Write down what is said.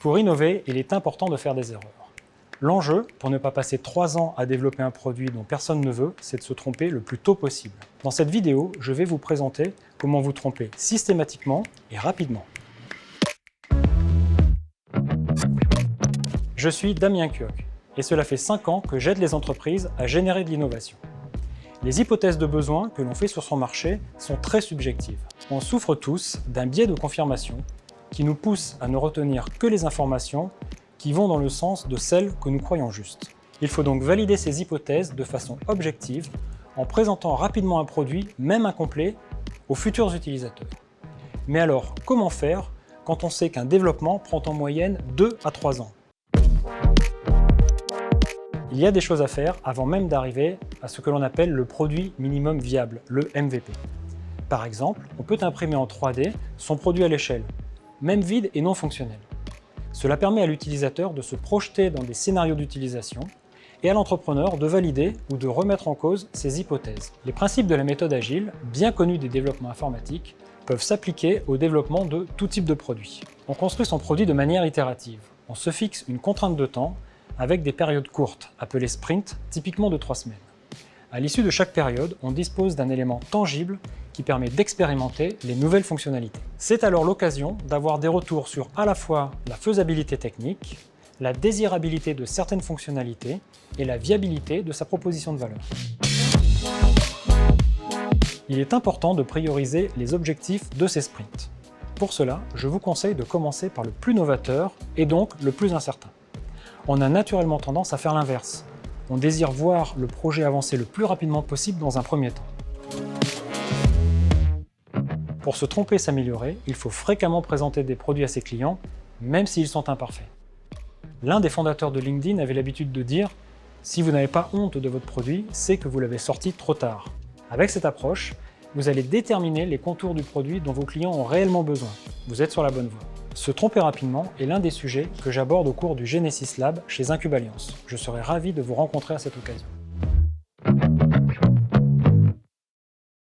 Pour innover, il est important de faire des erreurs. L'enjeu, pour ne pas passer 3 ans à développer un produit dont personne ne veut, c'est de se tromper le plus tôt possible. Dans cette vidéo, je vais vous présenter comment vous tromper systématiquement et rapidement. Je suis Damien Kioch et cela fait 5 ans que j'aide les entreprises à générer de l'innovation. Les hypothèses de besoin que l'on fait sur son marché sont très subjectives. On souffre tous d'un biais de confirmation qui nous pousse à ne retenir que les informations qui vont dans le sens de celles que nous croyons justes. Il faut donc valider ces hypothèses de façon objective en présentant rapidement un produit, même incomplet, aux futurs utilisateurs. Mais alors, comment faire quand on sait qu'un développement prend en moyenne 2 à 3 ans? Il y a des choses à faire avant même d'arriver à ce que l'on appelle le produit minimum viable, le MVP. Par exemple, on peut imprimer en 3D son produit à l'échelle, même vide et non fonctionnel. Cela permet à l'utilisateur de se projeter dans des scénarios d'utilisation et à l'entrepreneur de valider ou de remettre en cause ses hypothèses. Les principes de la méthode agile, bien connus des développements informatiques, peuvent s'appliquer au développement de tout type de produit. On construit son produit de manière itérative. On se fixe une contrainte de temps avec des périodes courtes, appelées sprints, typiquement de 3 semaines. À l'issue de chaque période, on dispose d'un élément tangible qui permet d'expérimenter les nouvelles fonctionnalités. C'est alors l'occasion d'avoir des retours sur à la fois la faisabilité technique, la désirabilité de certaines fonctionnalités et la viabilité de sa proposition de valeur. Il est important de prioriser les objectifs de ces sprints. Pour cela, je vous conseille de commencer par le plus novateur et donc le plus incertain. On a naturellement tendance à faire l'inverse. On désire voir le projet avancer le plus rapidement possible dans un premier temps. Pour se tromper et s'améliorer, il faut fréquemment présenter des produits à ses clients, même s'ils sont imparfaits. L'un des fondateurs de LinkedIn avait l'habitude de dire « Si vous n'avez pas honte de votre produit, c'est que vous l'avez sorti trop tard ». Avec cette approche, vous allez déterminer les contours du produit dont vos clients ont réellement besoin. Vous êtes sur la bonne voie. Se tromper rapidement est l'un des sujets que j'aborde au cours du Genesis Lab chez Incube Alliance. Je serai ravi de vous rencontrer à cette occasion.